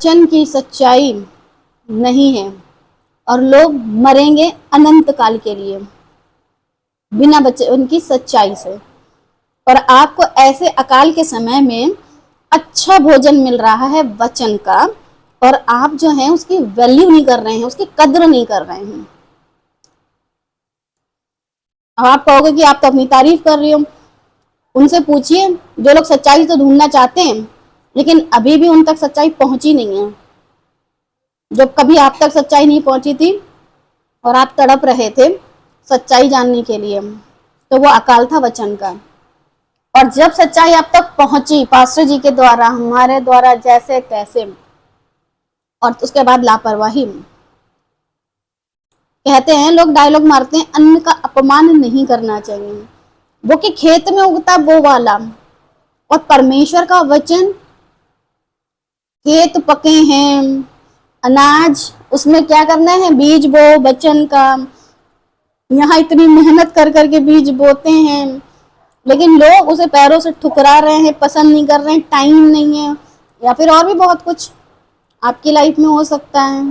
वचन की सच्चाई नहीं है और लोग मरेंगे अनंत काल के लिए बिना वचन की सच्चाई से। और आपको ऐसे अकाल के समय में अच्छा भोजन मिल रहा है वचन का, और आप जो हैं उसकी वैल्यू नहीं कर रहे हैं, उसकी कद्र नहीं कर रहे हैं। अब आप कहोगे कि आप तो अपनी तारीफ कर रही हो। उनसे पूछिए जो लोग सच्चाई तो ढूंढना चाहते हैं लेकिन अभी भी उन तक सच्चाई पहुंची नहीं है। जब कभी आप तक सच्चाई नहीं पहुंची थी और आप तड़प रहे थे सच्चाई जानने के लिए, तो वो अकाल था वचन का। और जब सच्चाई आप तक पहुंची पास्टर जी के द्वारा, हमारे द्वारा, जैसे तैसे, और उसके बाद लापरवाही। कहते हैं लोग, डायलॉग मारते हैं, अन्न का अपमान नहीं करना चाहिए, वो कि खेत में उगता वो वाला। और परमेश्वर का वचन, खेत पके हैं, अनाज, उसमें क्या करना है, बीज बो वचन का। यहाँ इतनी मेहनत कर करके बीज बोते हैं लेकिन लोग उसे पैरों से ठुकरा रहे हैं, पसंद नहीं कर रहे हैं, टाइम नहीं है, या फिर और भी बहुत कुछ आपकी लाइफ में हो सकता है।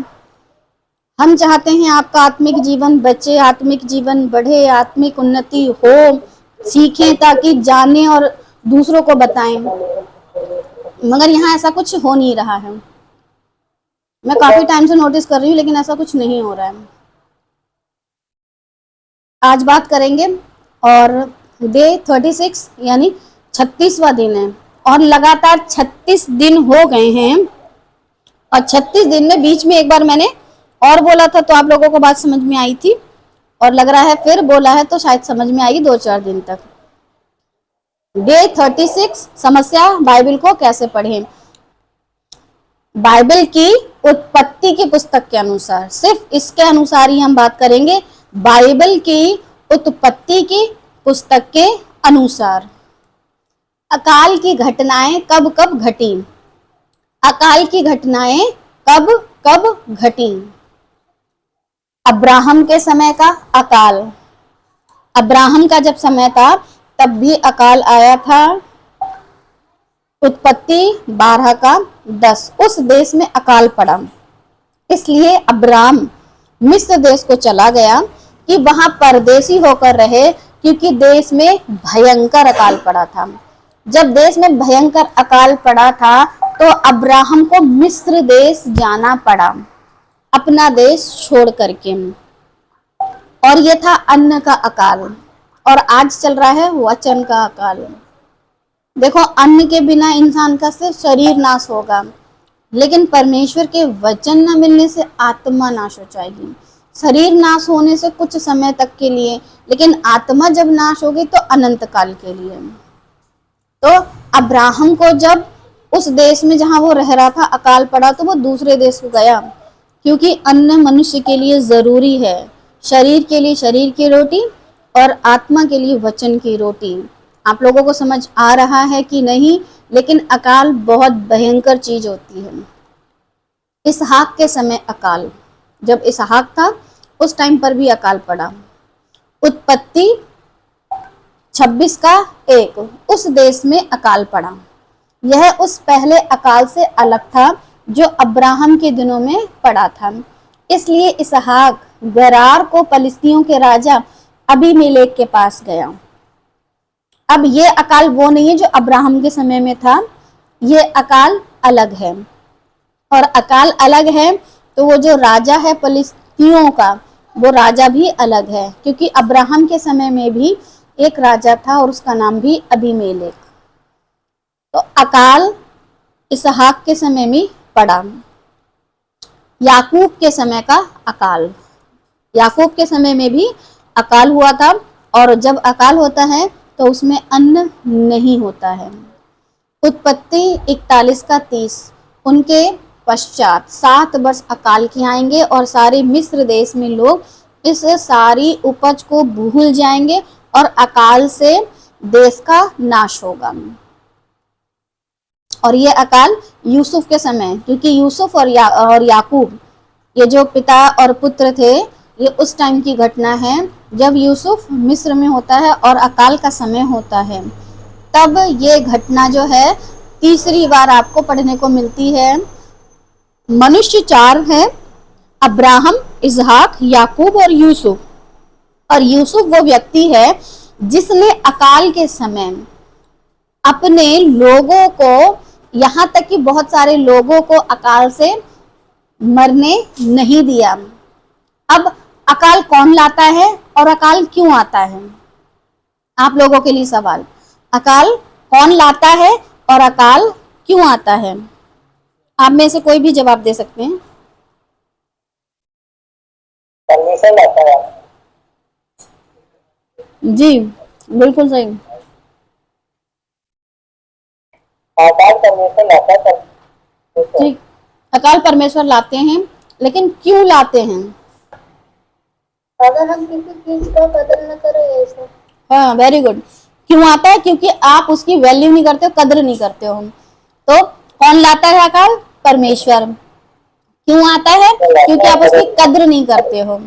हम चाहते हैं आपका आत्मिक जीवन बचे, आत्मिक जीवन बढ़े, आत्मिक उन्नति हो, सीखें ताकि जाने और दूसरों को बताएं, मगर यहाँ ऐसा कुछ हो नहीं रहा है। मैं काफी टाइम से नोटिस कर रही हूँ लेकिन ऐसा कुछ नहीं हो रहा है। आज बात करेंगे और डे 36 यानी 36वां दिन है और लगातार 36 दिन हो गए हैं। और 36 दिन में बीच में एक बार मैंने और बोला था तो आप लोगों को बात समझ में आई थी, और लग रहा है फिर बोला है तो शायद समझ में आएगी 2-4 दिन तक। डे 36 समस्या बाइबल को कैसे पढ़ें। बाइबल की उत्पत्ति की पुस्तक के अनुसार, सिर्फ इसके अनुसार ही हम बात करेंगे। बाइबल की उत्पत्ति की पुस्तक के अनुसार अकाल की घटनाएं कब कब घटी, अकाल की घटनाएं कब कब घटी। अब्राहम के समय का अकाल, अब्राहम का जब समय था तब भी अकाल आया था। उत्पत्ति 12:10 उस देश में अकाल पड़ा, इसलिए अब्राहम मिस्र देश को चला गया कि वहां परदेसी होकर रहे, क्योंकि देश में भयंकर अकाल पड़ा था। जब देश में भयंकर अकाल पड़ा था तो अब्राहम को मिस्र देश जाना पड़ा, अपना देश छोड़ करके। और ये था अन्न का अकाल, और आज चल रहा है वचन का अकाल। देखो, अन्न के बिना इंसान का सिर्फ शरीर नाश होगा, लेकिन परमेश्वर के वचन न मिलने से आत्मा नाश हो जाएगी। शरीर नाश होने से कुछ समय तक के लिए, लेकिन आत्मा जब नाश होगी तो अनंत काल के लिए। तो अब्राहम को जब उस देश में जहां वो रह रहा था अकाल पड़ा तो वो दूसरे देश को गया, क्योंकि अन्न मनुष्य के लिए जरूरी है। शरीर के लिए शरीर की रोटी और आत्मा के लिए वचन की रोटी। आप लोगों को समझ आ रहा है कि नहीं? लेकिन अकाल बहुत भयंकर चीज होती है। इसहाक के समय अकाल, जब इसहाक था उस टाइम पर भी अकाल पड़ा। उत्पत्ति 26:1 उस देश में अकाल पड़ा। यह उस पहले अकाल से अलग था जो अब्राहम के दिनों में पड़ा था। इसलिए इसहाक गरार को फलिस्तियों के राजा अबीमेलेक के पास गया। अब ये अकाल वो नहीं है जो अब्राहम के समय में था, ये अकाल अलग है। और अकाल अलग है तो वो जो राजा है फलिस्तियों का, वो राजा भी अलग है, क्योंकि अब्राहम के समय में भी एक राजा था और उसका नाम भी अबीमेलेक। तो अकाल इसहाक के समय में पड़ा। याकूब के समय का अकाल, याकूब के समय में भी अकाल हुआ था, और जब अकाल होता है तो उसमें अन्न नहीं होता है। उत्पत्ति 41:30 उनके पश्चात 7 वर्ष अकाल के आएंगे और सारे मिस्र देश में लोग इस सारी उपज को भूल जाएंगे और अकाल से देश का नाश होगा। और ये अकाल यूसुफ के समय, क्योंकि यूसुफ और याकूब ये जो पिता और पुत्र थे, ये उस टाइम की घटना है जब यूसुफ मिस्र में होता है और अकाल का समय होता है। तब ये घटना जो है तीसरी बार आपको पढ़ने को मिलती है मनुष्य चार हैं, अब्राहम, इसहाक, याकूब और यूसुफ। और यूसुफ वो व्यक्ति है जिसने अकाल के समय अपने लोगों को, यहां तक कि बहुत सारे लोगों को अकाल से मरने नहीं दिया। अब अकाल कौन लाता है और अकाल क्यों आता है? आप लोगों के लिए सवाल, अकाल कौन लाता है और अकाल क्यों आता है? आप में से कोई भी जवाब दे सकते हैं। परमेश्वर लाता है। जी बिल्कुल सही। अकाल परमेश्वर लाता है। ठीक, अकाल परमेश्वर लाते हैं, लेकिन क्यों लाते हैं? अगर हम किसी चीज का कदर न करें ऐसा। हाँ, वेरी गुड। क्यों आता है? क्योंकि आप उसकी वैल्यू नहीं करते हो, कद्र नहीं करते हो। तो कौन लाता है अकाल? परमेश्वर। क्यों आता है? क्योंकि आप उसकी कद्र नहीं करते हो।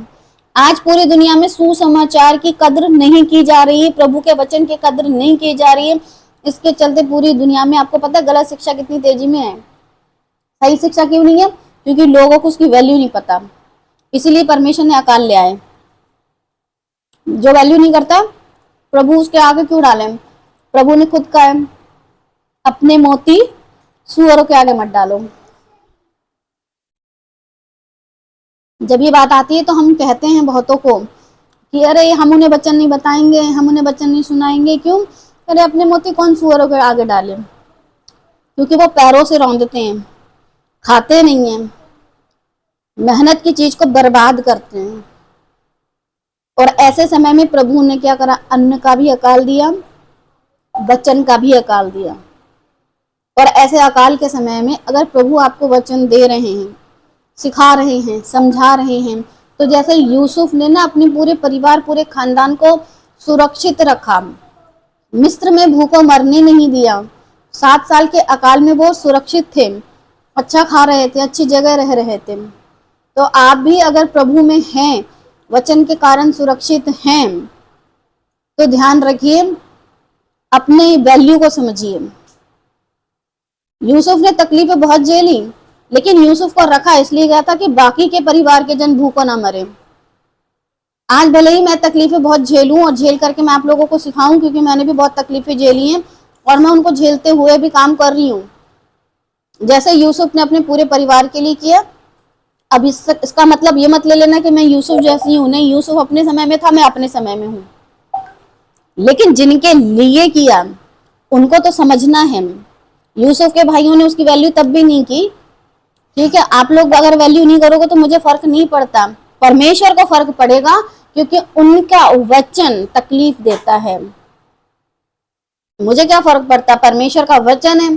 आज पूरी दुनिया में सुसमाचार की कद्र नहीं की जा रही है, प्रभु के वचन की कद्र नहीं की जा रही है। इसके चलते पूरी दुनिया में आपको पता है गलत शिक्षा कितनी तेजी में है। सही शिक्षा क्यों नहीं है? क्योंकि लोगों को उसकी वैल्यू नहीं पता, इसीलिए परमेश्वर ने अकाल ले आए। जो वैल्यू नहीं करता, प्रभु उसके आगे क्यों डाले? प्रभु ने खुद कहा है, अपने मोती सुअरों के आगे मत डालो। जब ये बात आती है तो हम कहते हैं बहुतों को कि अरे हम उन्हें वचन नहीं बताएंगे, हम उन्हें वचन नहीं सुनाएंगे। क्यों? अरे अपने मोती कौन सुअरों के आगे डाले? क्योंकि वो पैरों से रौंदते हैं, खाते नहीं हैं, मेहनत की चीज को बर्बाद करते हैं। और ऐसे समय में प्रभु ने क्या करा? अन्न का भी अकाल दिया, वचन का भी अकाल दिया। और ऐसे अकाल के समय में अगर प्रभु आपको वचन दे रहे हैं, सिखा रहे हैं, समझा रहे हैं, तो जैसे यूसुफ ने ना अपने पूरे परिवार, पूरे खानदान को सुरक्षित रखा, मिस्र में भूखों मरने नहीं दिया। 7 साल के अकाल में वो सुरक्षित थे, अच्छा खा रहे थे, अच्छी जगह रह रहे थे। तो आप भी अगर प्रभु में हैं, वचन के कारण सुरक्षित हैं, तो ध्यान रखिए, अपने वैल्यू को समझिए। यूसुफ ने तकलीफें बहुत झेली, लेकिन यूसुफ को रखा इसलिए गया था कि बाकी के परिवार के जन भूखों ना मरे। आज भले ही मैं तकलीफें बहुत झेलूं और झेल करके मैं आप लोगों को सिखाऊं, क्योंकि मैंने भी बहुत तकलीफें झेली हैं और मैं उनको झेलते हुए भी काम कर रही हूँ, जैसे यूसुफ ने अपने पूरे परिवार के लिए किया। अब इसका मतलब ये मत ले लेना कि मैं यूसुफ जैसी हूँ, नहीं, यूसुफ अपने समय में था, मैं अपने समय में हूँ। लेकिन जिनके लिए किया उनको तो समझना है। यूसुफ के भाइयों ने उसकी वैल्यू तब भी नहीं की, ठीक है। आप लोग अगर वैल्यू नहीं करोगे तो मुझे फर्क नहीं पड़ता, परमेश्वर को फर्क पड़ेगा, क्योंकि उनका वचन तकलीफ देता है। मुझे क्या फर्क पड़ता? परमेश्वर का वचन है,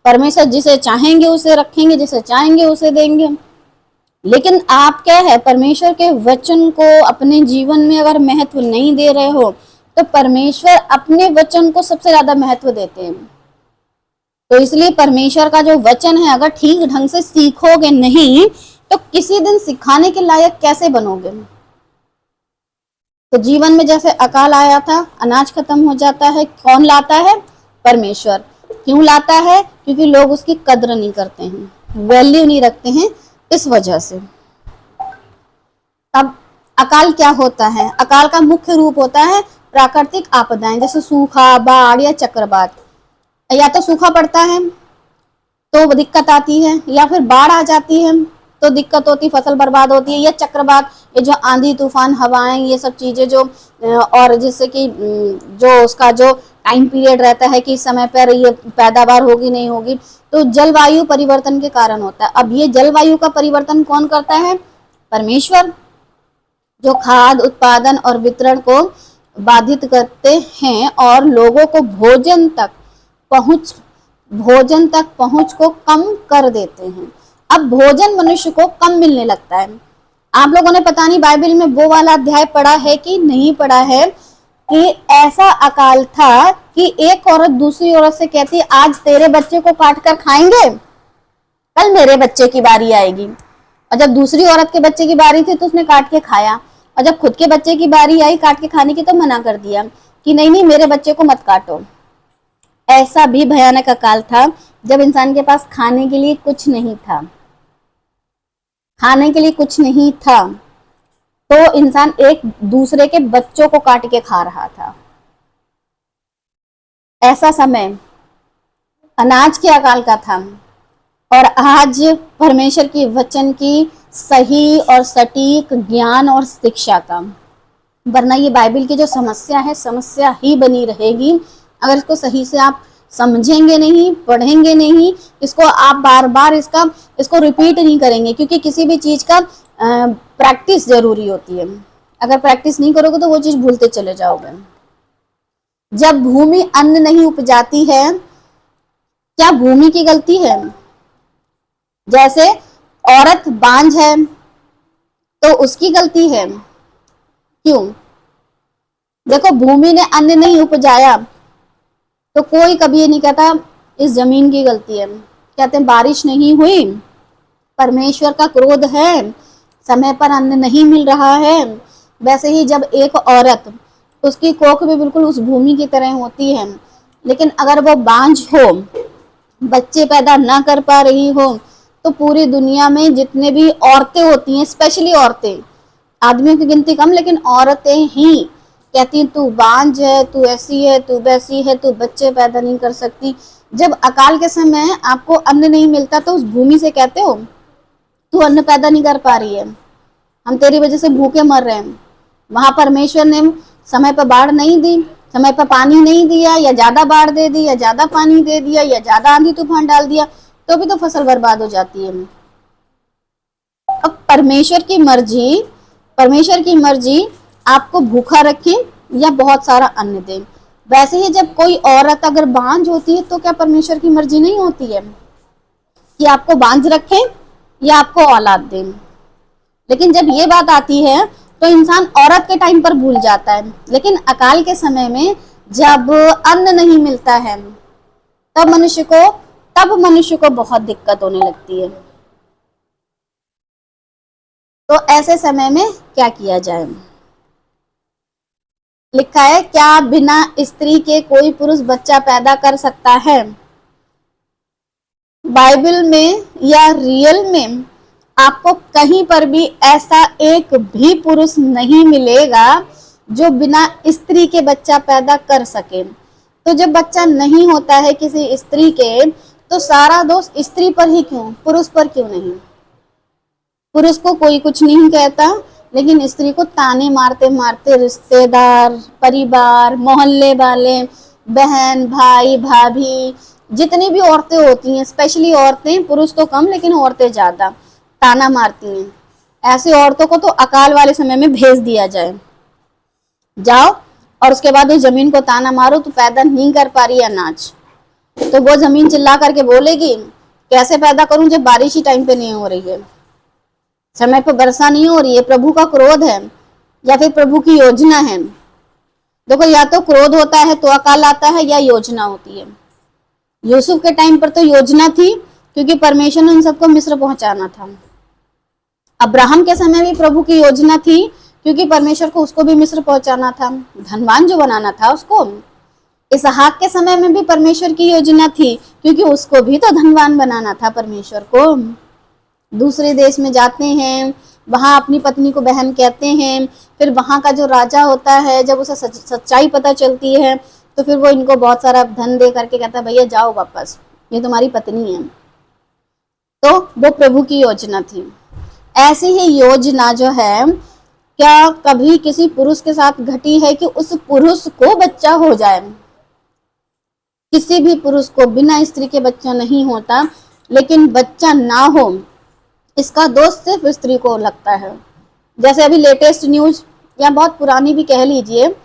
परमेश्वर जिसे चाहेंगे उसे रखेंगे, जिसे चाहेंगे उसे देंगे। लेकिन आप क्या है, परमेश्वर के वचन को अपने जीवन में अगर महत्व नहीं दे रहे हो, तो परमेश्वर अपने वचन को सबसे ज्यादा महत्व देते हैं। तो इसलिए परमेश्वर का जो वचन है, अगर ठीक ढंग से सीखोगे नहीं, तो किसी दिन सिखाने के लायक कैसे बनोगे? तो जीवन में जैसे अकाल आया था, अनाज खत्म हो जाता है, कौन लाता है? परमेश्वर। क्यों लाता है? क्योंकि लोग उसकी कद्र नहीं करते हैं, वैल्यू नहीं रखते हैं, इस वजह से। अब अकाल क्या होता है? अकाल का मुख्य रूप होता है प्राकृतिक आपदाएं, जैसे सूखा, बाढ़ या चक्रवात। या तो सूखा पड़ता है तो दिक्कत आती है, या फिर बाढ़ आ जाती है तो दिक्कत होती, फसल बर्बाद होती है, या चक्रवात, ये जो आंधी तूफान हवाएं, ये सब चीजें जो, और जिससे कि जो उसका जो टाइम पीरियड रहता है कि इस समय पर ये पैदावार होगी नहीं होगी, तो जलवायु परिवर्तन के कारण होता है। अब ये जलवायु का परिवर्तन कौन करता है? परमेश्वर, जो खाद्य उत्पादन और वितरण को बाधित करते हैं और लोगों को भोजन तक पहुंच को कम कर देते हैं। अब भोजन मनुष्य को कम मिलने लगता है। आप लोगों ने पता नहीं बाइबल में वो वाला अध्याय पढ़ा है कि नहीं पढ़ा है, कि ऐसा अकाल था कि एक औरत दूसरी औरत से कहती, आज तेरे बच्चे को काट कर खाएंगे, कल मेरे बच्चे की बारी आएगी। और जब दूसरी औरत के बच्चे की बारी थी तो उसने काट के खाया, और जब खुद के बच्चे की बारी आई काट के खाने की तो मना कर दिया कि नहीं नहीं, मेरे बच्चे को मत काटो। ऐसा भी भयानक अकाल था जब इंसान के पास खाने के लिए कुछ नहीं था। खाने के लिए कुछ नहीं था, तो इंसान एक दूसरे के बच्चों को काट के खा रहा था। ऐसा समय अनाज के अकाल का था, और आज परमेश्वर की वचन की सही और सटीक ज्ञान और शिक्षा का। वरना ये बाइबल की जो समस्या है, समस्या ही बनी रहेगी अगर इसको सही से आप समझेंगे नहीं, पढ़ेंगे नहीं, इसको आप बार बार इसको रिपीट नहीं करेंगे, क्योंकि किसी भी चीज का प्रैक्टिस जरूरी होती है। अगर प्रैक्टिस नहीं करोगे तो वो चीज भूलते चले जाओगे। जब भूमि अन्न नहीं उपजाती है, क्या भूमि की गलती है? जैसे औरत बांझ है तो उसकी गलती है? क्यों? देखो, भूमि ने अन्न नहीं उपजाया तो कोई कभी ये नहीं कहता इस जमीन की गलती है। कहते हैं बारिश नहीं हुई, परमेश्वर का क्रोध है, समय पर अन्न नहीं मिल रहा है। वैसे ही जब एक औरत, उसकी कोख भी बिल्कुल उस भूमि की तरह होती है, लेकिन अगर वो बांझ हो, बच्चे पैदा ना कर पा रही हो, तो पूरी दुनिया में जितने भी औरतें होती हैं, स्पेशली औरतें, आदमियों की गिनती कम, लेकिन औरतें ही कहती हैं तू बांझ है, तू ऐसी है, तू वैसी है, तू बच्चे पैदा नहीं कर सकती। जब अकाल के समय आपको अन्न नहीं मिलता तो उस भूमि से कहते हो तू अन्न पैदा नहीं कर पा रही है, हम तेरी वजह से भूखे मर रहे हैं। वहां परमेश्वर ने समय पर बाढ़ नहीं दी, समय पर पानी नहीं दिया, या ज्यादा बाढ़ दे दी, या ज्यादा पानी दे दिया, या ज्यादा आंधी तूफान डाल दिया, तो भी तो फसल बर्बाद हो जाती है। अब परमेश्वर की मर्जी आपको भूखा रखे या बहुत सारा अन्न दे। वैसे ही जब कोई औरत अगर बांझ होती है तो क्या परमेश्वर की मर्जी नहीं होती है कि आपको बांझ रखे या आपको औलाद दे? लेकिन जब ये बात आती है तो इंसान औरत के टाइम पर भूल जाता है, लेकिन अकाल के समय में जब अन्न नहीं मिलता है तब मनुष्य को बहुत दिक्कत होने लगती है। तो ऐसे समय में क्या किया जाए? लिखा है, क्या बिना स्त्री के कोई पुरुष बच्चा पैदा कर सकता है? बाइबल में या रियल में आपको कहीं पर भी ऐसा एक भी पुरुष नहीं मिलेगा जो बिना स्त्री के बच्चा पैदा कर सके। तो जब बच्चा नहीं होता है किसी स्त्री के, तो सारा दोष स्त्री पर ही क्यों, पुरुष पर क्यों नहीं? पुरुष को कोई कुछ नहीं कहता, लेकिन स्त्री को ताने मारते मारते रिश्तेदार, परिवार, मोहल्ले वाले, बहन, भाई, भाभी, जितनी भी औरतें होती हैं, स्पेशली औरतें, पुरुष तो कम लेकिन औरतें ज्यादा ताना मारती हैं। ऐसी औरतों को तो अकाल वाले समय में भेज दिया जाए, जाओ और उसके बाद उस जमीन को ताना मारो तो पैदा नहीं कर पा रही अनाज, तो वो जमीन चिल्ला करके बोलेगी कैसे पैदा करूं जब बारिश ही टाइम पे नहीं हो रही है, समय पर वर्षा नहीं हो रही है, प्रभु का क्रोध है या फिर प्रभु की योजना है। देखो, या तो क्रोध होता है तो अकाल आता है, या योजना होती है। यूसुफ के टाइम पर तो योजना थी, क्योंकि परमेश्वर ने उन सबको मिस्र पहुंचाना था। अब्राहम के समय भी प्रभु की योजना थी, क्योंकि परमेश्वर को उसको भी मिस्र पहुंचाना था, धनवान जो बनाना था उसको। इसहाक के समय में भी परमेश्वर की योजना थी, क्योंकि उसको भी तो धनवान बनाना था परमेश्वर को। दूसरे देश में जाते हैं, वहां अपनी पत्नी को बहन कहते हैं, फिर वहां का जो राजा होता है, जब उसे सच्चाई पता चलती है तो फिर वो इनको बहुत सारा धन दे करके कहता है भैया जाओ वापस, ये तुम्हारी पत्नी है। तो वो प्रभु की योजना थी। ऐसी ही योजना जो है, क्या कभी किसी पुरुष के साथ घटी है कि उस पुरुष को बच्चा हो जाए? किसी भी पुरुष को बिना स्त्री के बच्चा नहीं होता, लेकिन बच्चा ना हो इसका दोष सिर्फ स्त्री को लगता है। जैसे अभी लेटेस्ट न्यूज, या बहुत पुरानी भी कह लीजिए,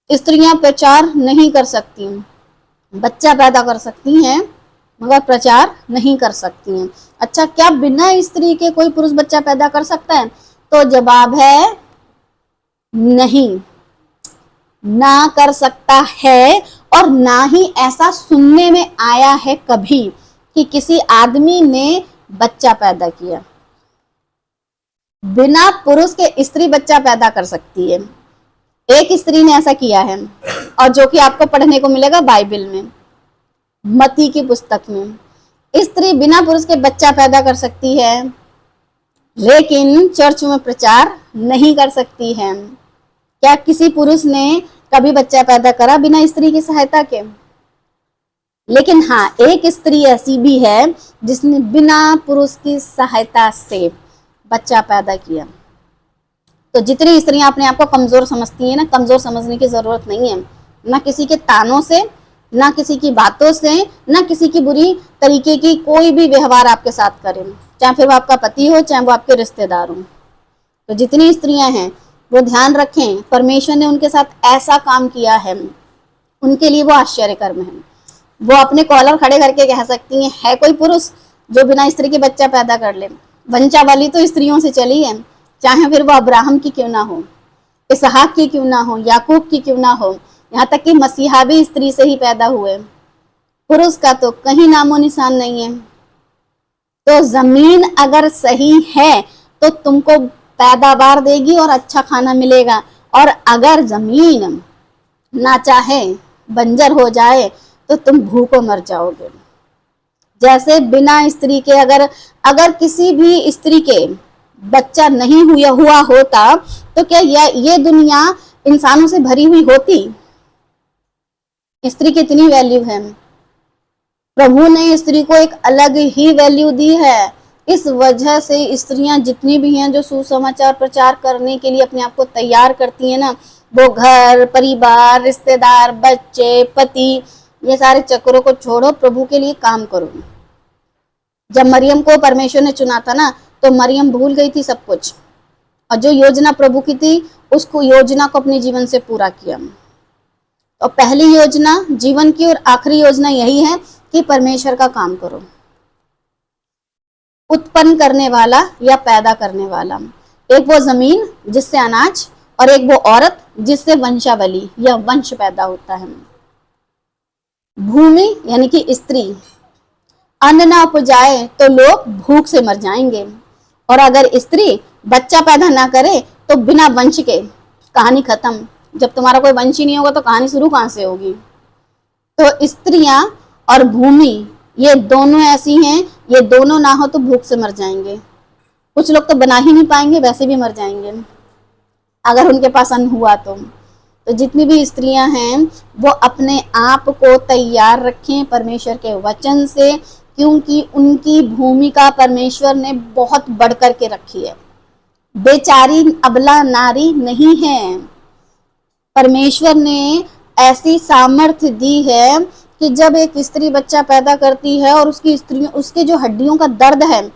स्त्रियां प्रचार नहीं कर सकती, बच्चा पैदा कर सकती हैं मगर प्रचार नहीं कर सकती हैं। अच्छा, क्या बिना स्त्री के कोई पुरुष बच्चा पैदा कर सकता है? तो जवाब है नहीं, ना कर सकता है। और ना ही ऐसा सुनने में आया है कभी कि किसी आदमी ने बच्चा पैदा किया। बिना पुरुष के स्त्री बच्चा पैदा कर सकती है। एक स्त्री ने ऐसा किया है, और जो कि आपको पढ़ने को मिलेगा बाइबल में, मत्ती की पुस्तक में। स्त्री बिना पुरुष के बच्चा पैदा कर सकती है, लेकिन चर्च में प्रचार नहीं कर सकती है। क्या किसी पुरुष ने कभी बच्चा पैदा करा बिना स्त्री की सहायता के? लेकिन हाँ, एक स्त्री ऐसी भी है जिसने बिना पुरुष की सहायता से बच्चा पैदा किया। तो जितनी स्त्रियां अपने आप को कमजोर समझती हैं ना, कमजोर समझने की जरूरत नहीं है। ना किसी के तानों से, ना किसी की बातों से, ना किसी की बुरी तरीके की कोई भी व्यवहार आपके साथ करें, चाहे फिर वो आपका पति हो, चाहे वो आपके रिश्तेदार हो। तो जितनी स्त्रियां हैं वो ध्यान रखें, परमेश्वर ने उनके साथ ऐसा काम किया है, उनके लिए वो आश्चर्य कर्म है। वो अपने कॉलर खड़े करके कह सकती हैं, है कोई पुरुष जो बिना स्त्री के बच्चा पैदा कर ले? वंशावली तो स्त्रियों से चली है, चाहे फिर वो अब्राहम की क्यों ना हो, इसहाक की क्यों ना हो, याकूब की क्यों ना हो, यहाँ तक कि मसीहा भी स्त्री से ही पैदा हुए। पुरुष का तो कहीं नामो निशान नहीं है। तो जमीन अगर सही है तो तुमको पैदावार देगी और अच्छा खाना मिलेगा, और अगर जमीन ना चाहे, बंजर हो जाए, तो तुम भूखों मर जाओगे। जैसे बिना स्त्री के अगर किसी भी स्त्री के बच्चा नहीं हुआ होता तो क्या ये दुनिया इंसानों से भरी हुई होती? स्त्री की इतनी वैल्यू है, प्रभु ने स्त्री को एक अलग ही वैल्यू दी है। इस वजह से स्त्रियां जितनी भी हैं जो सुसमाचार प्रचार करने के लिए अपने आप को तैयार करती हैं ना, वो घर परिवार, रिश्तेदार, बच्चे, पति, ये सारे चक्रों को छोड़ो, प्रभु के लिए काम करो। जब मरियम को परमेश्वर ने चुना था ना, तो मरियम भूल गई थी सब कुछ, और जो योजना प्रभु की थी उसको योजना को अपने जीवन से पूरा किया। और पहली योजना जीवन की और आखिरी योजना यही है कि परमेश्वर का काम करो। उत्पन्न करने वाला या पैदा करने वाला, एक वो जमीन जिससे अनाज, और एक वो औरत जिससे वंशावली या वंश पैदा होता है। भूमि यानी कि स्त्री अन्न ना उपजाए तो लोग भूख से मर जाएंगे, और अगर स्त्री बच्चा पैदा ना करे तो बिना वंश के कहानी खत्म। जब तुम्हारा कोई वंश ही नहीं होगा तो कहानी शुरू कहां से होगी? तो स्त्रियां और भूमि ये दोनों ऐसी हैं, ये दोनों ना हो तो भूख से मर जाएंगे। कुछ लोग तो बना ही नहीं पाएंगे, वैसे भी मर जाएंगे अगर उनके पास अन्न हुआ तो जितनी भी स्त्रियां हैं वो अपने आप को तैयार रखें परमेश्वर के वचन से, क्योंकि उनकी भूमिका परमेश्वर ने बहुत बढ़ कर के रखी है। बेचारी अबला नारी नहीं है, परमेश्वर ने ऐसी सामर्थ्य दी है कि जब एक स्त्री बच्चा पैदा करती है और उसके जो हड्डियों का दर्द है,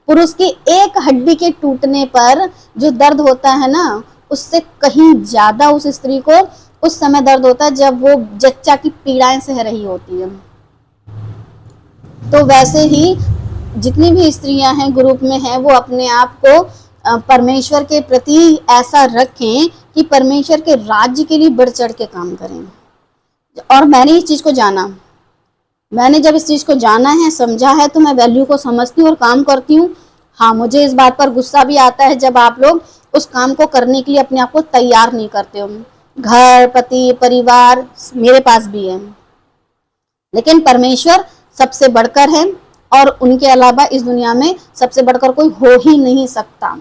पुरुष की एक हड्डी के टूटने पर जो दर्द होता है ना, उससे कहीं ज्यादा उस स्त्री को उस समय दर्द होता है जब वो जच्चा की पीड़ाएं सह रही होती है। तो वैसे ही जितनी भी स्त्रियां हैं ग्रुप में हैं, वो अपने आप को परमेश्वर के प्रति ऐसा रखें कि परमेश्वर के राज्य के लिए बढ़ चढ़ के काम करें। और मैंने इस चीज को जाना, मैंने जब इस चीज को जाना है, समझा है, तो मैं वैल्यू को समझती हूँ और काम करती हूँ। हाँ, मुझे इस बात पर गुस्सा भी आता है जब आप लोग उस काम को करने के लिए अपने आप को तैयार नहीं करते हो। घर, पति, परिवार मेरे पास भी है, लेकिन परमेश्वर सबसे बढ़कर है, और उनके अलावा इस दुनिया में सबसे बढ़कर कोई हो ही नहीं सकता।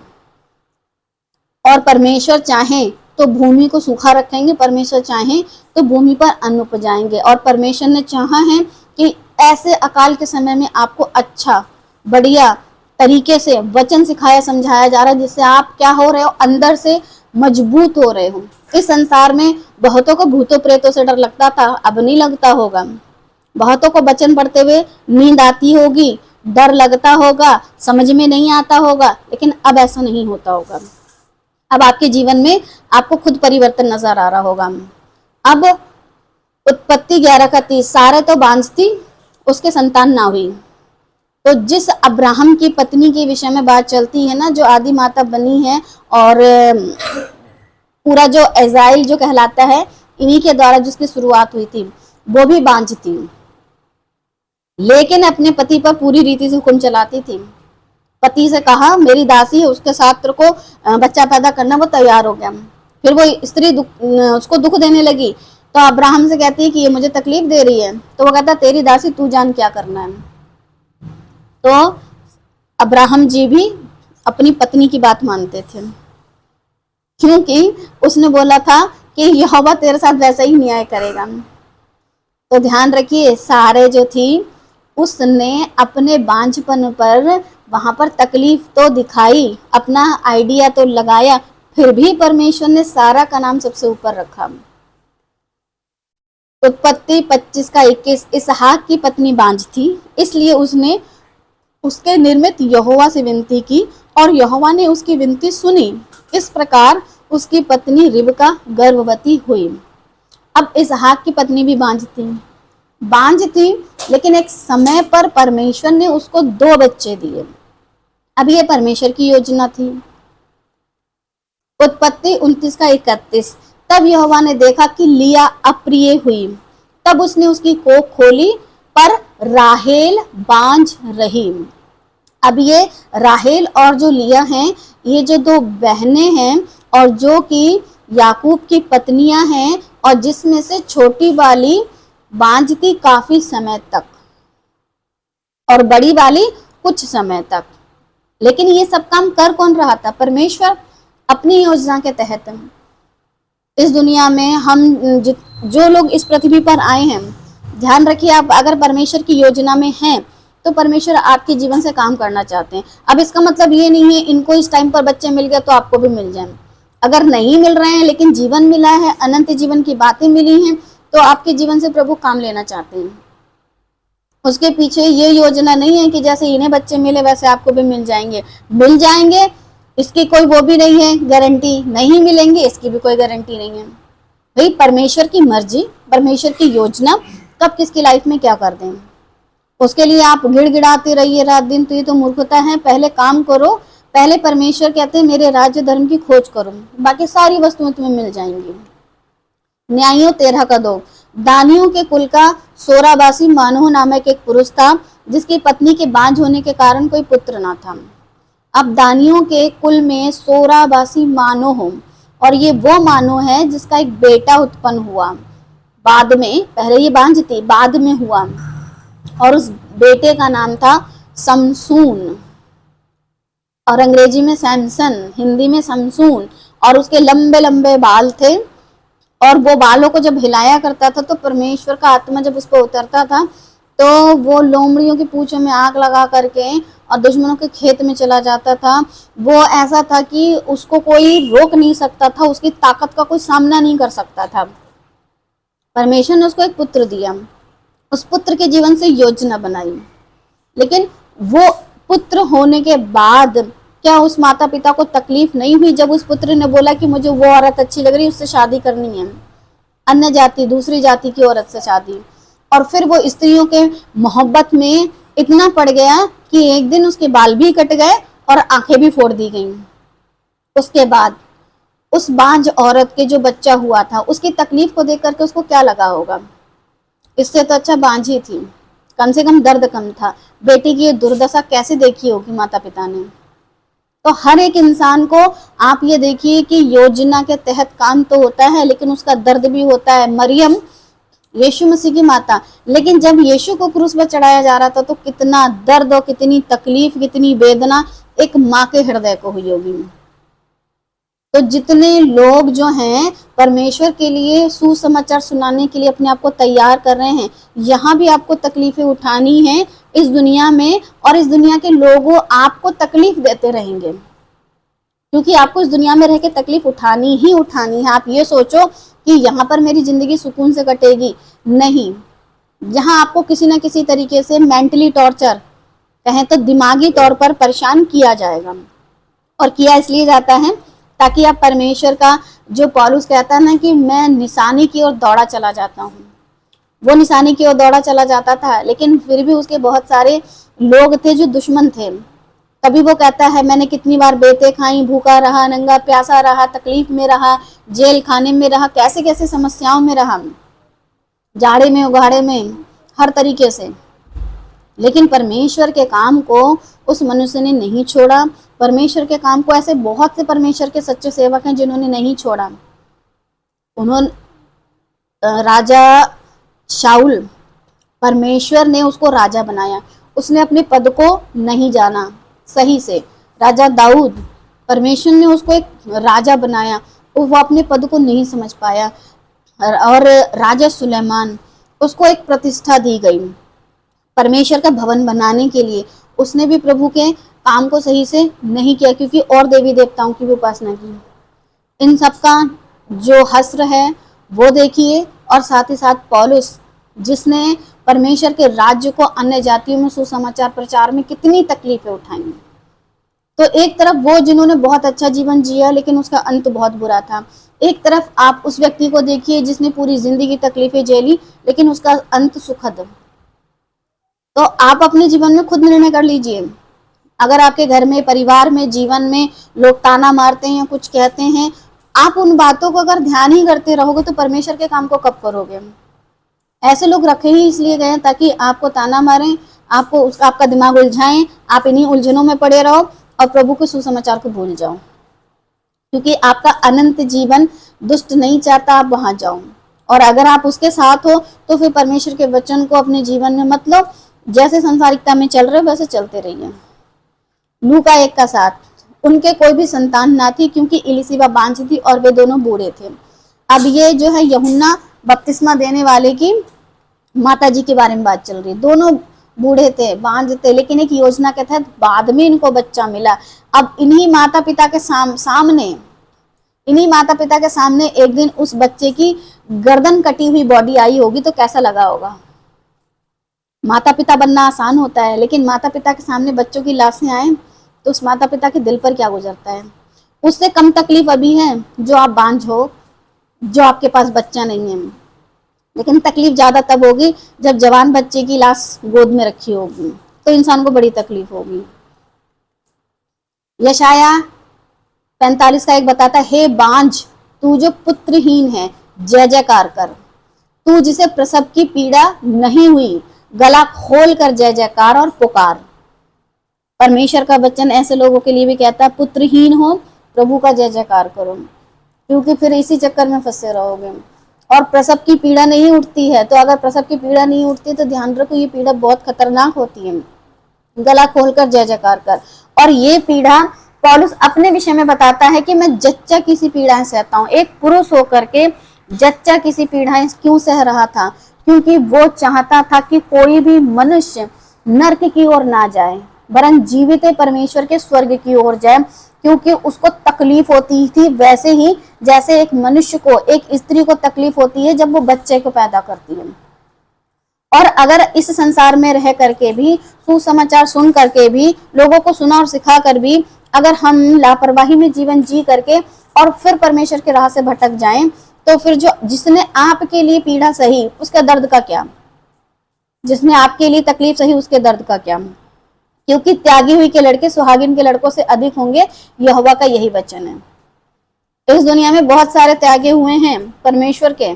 और परमेश्वर चाहे तो भूमि को सूखा रखेंगे, परमेश्वर चाहे तो भूमि पर अन्न उपजाएंगे। और परमेश्वर ने चाहा है कि ऐसे अकाल के समय में आपको अच्छा बढ़िया तरीके से वचन सिखाया समझाया जा रहा है, जिससे आप क्या हो रहे हो, अंदर से मजबूत हो रहे हो। इस संसार में बहुतों को भूतों प्रेतों से डर लगता था, अब नहीं लगता होगा। बहुतों को वचन पढ़ते हुए नींद आती होगी, डर लगता होगा, समझ में नहीं आता होगा, लेकिन अब ऐसा नहीं होता होगा। अब आपके जीवन में आपको खुद परिवर्तन नजर आ रहा होगा। अब उत्पत्ति 11:30, सारे तो बांझ थी, उसके संतान ना हुई। तो जिस अब्राहम की पत्नी के विषय में बात चलती है ना, जो आदि माता बनी है, और पूरा जो इज़राइल जो कहलाता है, इन्हीं के द्वारा जिसकी शुरुआत हुई थी, वो भी बांझ थी, लेकिन अपने पति पर पूरी रीति से हुक्म चलाती थी। पति से कहा मेरी दासी है, उसके साथ तेरे को बच्चा पैदा करना, वो तैयार हो गया। फिर वो स्त्री उसको दुख देने लगी, तो अब्राहम से कहती है कि ये मुझे तकलीफ दे रही है, तो वो कहता तेरी दासी, तू जान क्या करना है। तो अब्राहम जी भी अपनी पत्नी की बात मानते थे, क्योंकि उसने बोला था कि यहोवा तेरे साथ वैसा ही न्याय करेगा। तो ध्यान रखिए, सारे जो थी उसने अपने बांझपन पर वहां पर तकलीफ तो दिखाई, अपना आइडिया तो लगाया, फिर भी परमेश्वर ने सारा का नाम सबसे ऊपर रखा। उत्पत्ति 25 का 21, इसहाक की पत्नी बांझ थी, इसलिए उसने उसके निर्मित यहोवा से विनती की और यहोवा ने उसकी विनती सुनी। इस प्रकार उसकी पत्नी रिबका गर्भवती हुई। अब इसहाक की पत्नी भी बांझ थी, लेकिन एक समय पर परमेश्वर ने उसको 2 बच्चे दिए। अब ये परमेश्वर की योजना थी। उत्पत्ति 29 का 31, तब यहोवा ने देखा कि लिया अप्रिय हुई, तब उसने उसकी कोख खोली, पर राहेल बांझ रही। अब ये राहेल और जो लिया हैं, ये जो 2 बहनें हैं और जो कि याकूब की पत्नियां हैं, और जिसमें से छोटी वाली बांझ थी काफी समय तक और बड़ी वाली कुछ समय तक। लेकिन ये सब काम कर कौन रहा था? परमेश्वर अपनी योजना के तहत। इस दुनिया में हम जो लोग इस पृथ्वी पर आए हैं, ध्यान रखिए, आप अगर परमेश्वर की योजना में हैं तो परमेश्वर आपके जीवन से काम करना चाहते हैं। अब इसका मतलब ये नहीं है इनको इस टाइम पर बच्चे मिल गए तो आपको भी मिल जाए। अगर नहीं मिल रहे हैं लेकिन जीवन मिला है, अनंत जीवन की बातें मिली हैं, तो आपके जीवन से प्रभु काम लेना चाहते हैं। उसके पीछे ये योजना नहीं है कि जैसे इन्हें बच्चे मिले वैसे आपको भी मिल जाएंगे, इसकी कोई वो भी नहीं है गारंटी, नहीं मिलेंगे इसकी भी कोई गारंटी नहीं है। भाई परमेश्वर की मर्जी, परमेश्वर की योजना कब किसकी लाइफ में क्या कर दें, उसके लिए आप गिड़गिड़ाते रहिए रात दिन, तो ये तो मूर्खता है। पहले काम करो, पहले परमेश्वर कहते हैं मेरे राज्य धर्म की खोज करो, बाकी सारी वस्तुएं तुम्हें मिल जाएंगी। न्यायों 13 का 2, दानियों के कुल का सोराबासी मानोह नामक एक पुरुष था, जिसकी पत्नी के बांझ होने के कारण कोई पुत्र ना था। अब दानियों के कुल में सोराबासी मानोह, और ये वो मानोह है जिसका एक बेटा उत्पन्न हुआ बाद में, पहले ये बांझ थी, बाद में हुआ, और उस बेटे का नाम था समसून, और अंग्रेजी में सैमसन, हिंदी में समसून। और उसके लंबे लंबे बाल थे, और वो बालों को जब हिलाया करता था तो परमेश्वर का आत्मा जब उस पर उतरता था तो वो लोमड़ियों की पूंछों में आग लगा करके और दुश्मनों के खेत में चला जाता था। वो ऐसा था कि उसको कोई रोक नहीं सकता था, उसकी ताकत का कोई सामना नहीं कर सकता था। परमेश्वर ने उसको एक पुत्र दिया, उस पुत्र के जीवन से योजना बनाई, लेकिन वो पुत्र होने के बाद क्या उस माता पिता को तकलीफ नहीं हुई जब उस पुत्र ने बोला कि मुझे वो औरत अच्छी लग रही है, उससे शादी करनी है, अन्य जाति दूसरी जाति की औरत से शादी। और फिर वो स्त्रियों के मोहब्बत में इतना पड़ गया कि एक दिन उसके बाल भी कट गए और आंखें भी फोड़ दी गईं। उसके बाद उस बांझ औरत के जो बच्चा हुआ था उसकी तकलीफ को देख करके उसको क्या लगा होगा? इससे तो अच्छा बांझ ही थी, कम से कम दर्द कम था। बेटी की ये दुर्दशा कैसे देखी होगी माता पिता ने? तो हर एक इंसान को आप ये देखिए कि योजना के तहत काम तो होता है लेकिन उसका दर्द भी होता है। मरियम यीशु मसीह की माता, लेकिन जब यीशु को क्रूस पर चढ़ाया जा रहा था तो कितना दर्द और कितनी तकलीफ, कितनी वेदना एक माँ के हृदय को हुई होगी। तो जितने लोग जो हैं परमेश्वर के लिए सुसमाचार सुनाने के लिए अपने आप को तैयार कर रहे हैं, यहाँ भी आपको तकलीफें उठानी हैं इस दुनिया में, और इस दुनिया के लोगों आपको तकलीफ देते रहेंगे, क्योंकि आपको इस दुनिया में रह के तकलीफ उठानी ही उठानी है। आप ये सोचो कि यहाँ पर मेरी जिंदगी सुकून से कटेगी, नहीं, यहाँ आपको किसी ना किसी तरीके से मेंटली टॉर्चर, कहें तो दिमागी तौर पर परेशान किया जाएगा। और किया इसलिए जाता है ताकि आप परमेश्वर का, जो पौलुस कहता है ना कि मैं निशानी की ओर दौड़ा चला जाता हूँ, वो निशानी की ओर दौड़ा चला जाता था, लेकिन फिर भी उसके बहुत सारे लोग थे जो दुश्मन थे। तभी वो कहता है मैंने कितनी बार बेतें खाई, भूखा रहा, नंगा प्यासा रहा, तकलीफ में रहा, जेल खाने में रहा, कैसे कैसे समस्याओं में रहा, जाड़े में उगाड़े में, हर तरीके से। लेकिन परमेश्वर के काम को उस मनुष्य ने नहीं छोड़ा। परमेश्वर के काम को ऐसे बहुत से परमेश्वर के सच्चे सेवक हैं जिन्होंने नहीं छोड़ा। उन्होंने राजा शाऊल, परमेश्वर ने उसको राजा बनाया, उसने अपने पद को नहीं जाना सही से, राजा दाऊद, परमेश्वर ने उसको एक राजा बनाया, वो अपने पद को नहीं समझ पाया। और राजा सुलेमान, उसको एक प्रतिष्ठा दी गई परमेश्वर का भवन बनाने के लिए, उसने भी प्रभु के काम को सही से नहीं किया, क्योंकि और देवी देवताओं की भी उपासना की। इन सबका जो हस्र है वो देखिए, और साथ ही साथ पौलुस, जिसने परमेश्वर के राज्य को अन्य जातियों में सुसमाचार प्रचार में कितनी तकलीफें उठाई। तो एक तरफ वो जिन्होंने बहुत अच्छा जीवन जिया लेकिन उसका अंत बहुत बुरा था, एक तरफ आप उस व्यक्ति को देखिए जिसने पूरी जिंदगी तकलीफें झेली लेकिन उसका अंत सुखद। तो आप अपने जीवन में खुद निर्णय कर लीजिए। अगर आपके घर में, परिवार में, जीवन में लोग ताना मारते हैं या कुछ कहते हैं, आप उन बातों को अगर ध्यान ही करते रहोगे तो परमेश्वर के काम को कब करोगे। ऐसे लोग रखे ही इसलिए गए ताकि आपको ताना मारें, आपको आपका दिमाग उलझाएं, आप इन्हीं उलझनों में पड़े रहो और प्रभु के सुसमाचार को भूल जाओ, क्योंकि आपका अनंत जीवन दुष्ट नहीं चाहता आप वहां जाओ। और अगर आप उसके साथ हो तो फिर परमेश्वर के वचन को अपने जीवन में मत लो, जैसे संसारिकता में चल रहे वैसे चलते रहिए। लूका 1:7, उनके कोई भी संतान ना थी क्योंकि इलिशिबा बांझ थी और वे दोनों बूढ़े थे। अब ये जो है यूहन्ना बपतिस्मा देने वाले की माता जी के बारे में बात चल रही है। दोनों बूढ़े थे, बांझ थे, लेकिन एक योजना के तहत बाद में इनको बच्चा मिला। अब इन्हीं माता पिता के सामने एक दिन उस बच्चे की गर्दन कटी हुई बॉडी आई होगी तो कैसा लगा होगा। माता पिता बनना आसान होता है, लेकिन माता पिता के सामने बच्चों की लाशें आए तो उस माता पिता के दिल पर क्या गुजरता है। उससे कम तकलीफ अभी है जो आप बांझ हो, जो आपके पास बच्चा नहीं है, लेकिन तकलीफ ज्यादा तब होगी जब जवान बच्चे की लाश गोद में रखी होगी, तो इंसान को बड़ी तकलीफ होगी। यशाया 45:1 बताता है, हे बांझ तू जो पुत्रहीन है, जय जयकार कर, तू जिसे प्रसव की पीड़ा नहीं हुई, गला खोल कर जय जयकार और पुकार। परमेश्वर का वचन ऐसे लोगों के लिए भी कहता है, पुत्रहीन हो प्रभु का जय जयकार करो, क्योंकि फिर इसी चक्कर में फंसे रहोगे। और प्रसव की पीड़ा नहीं उठती है, तो अगर प्रसव की पीड़ा नहीं उठती तो ध्यान रखो ये पीड़ा बहुत खतरनाक होती है। गला खोलकर जय जयकार कर। और ये पीड़ा पौलुस अपने विषय में बताता है कि मैं जच्चा किसी पीड़ाएं सहता हूँ। एक पुरुष होकर के जच्चा किसी पीड़ाएं क्यों सह रहा था? क्योंकि वो चाहता था कि कोई भी मनुष्य नरक की ओर ना जाए, वरन जीवित परमेश्वर के स्वर्ग की ओर जाए, क्योंकि उसको तकलीफ होती थी वैसे ही जैसे एक मनुष्य को, एक स्त्री को तकलीफ होती है जब वो बच्चे को पैदा करती है। और अगर इस संसार में रह करके भी, सुसमाचार सुन करके भी, लोगों को सुना और सिखा कर भी अगर हम लापरवाही में जीवन जी करके और फिर परमेश्वर के राह से भटक जाएं, तो फिर जो जिसने आपके लिए पीड़ा सही उसका दर्द का क्या, जिसने आपके लिए तकलीफ सही उसके दर्द का क्या। क्योंकि त्यागी हुई के लड़के सुहागिन के लड़कों से अधिक होंगे, यहोवा का यही वचन है। इस दुनिया में बहुत सारे त्यागे हुए हैं परमेश्वर के,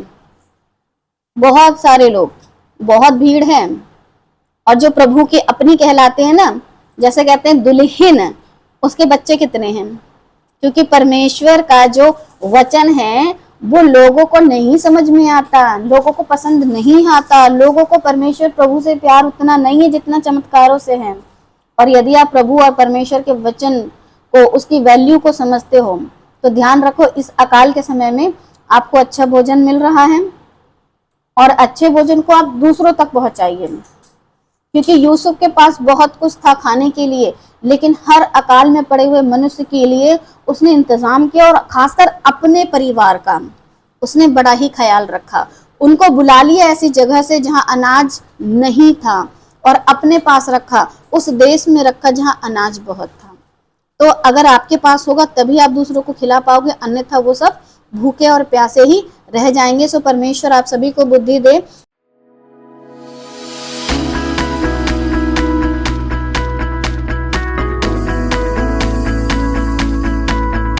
बहुत सारे लोग, बहुत भीड़ है। और जो प्रभु के अपनी कहलाते हैं ना, जैसे कहते हैं दुल्हन, उसके बच्चे कितने हैं? क्योंकि परमेश्वर का जो वचन है वो लोगों को नहीं समझ में आता, लोगों को पसंद नहीं आता। लोगों को परमेश्वर प्रभु से प्यार उतना नहीं है जितना चमत्कारों से है। और यदि आप प्रभु और परमेश्वर के वचन को, उसकी वैल्यू को समझते हो, तो ध्यान रखो इस अकाल के समय में आपको अच्छा भोजन मिल रहा है, और अच्छे भोजन को आप दूसरों तक पहुंचाइए। क्योंकि यूसुफ के पास बहुत कुछ था खाने के लिए, लेकिन हर अकाल में पड़े हुए मनुष्य के लिए उसने इंतजाम किया, और खासकर अपने परिवार का उसने बड़ा ही ख्याल रखा। उनको बुला लिया ऐसी जगह से जहां अनाज नहीं था, और अपने पास रखा, उस देश में रखा जहां अनाज बहुत था। तो अगर आपके पास होगा तभी आप दूसरों को खिला पाओगे, अन्यथा वो सब भूखे और प्यासे ही रह जाएंगे। सो परमेश्वर आप सभी को बुद्धि दे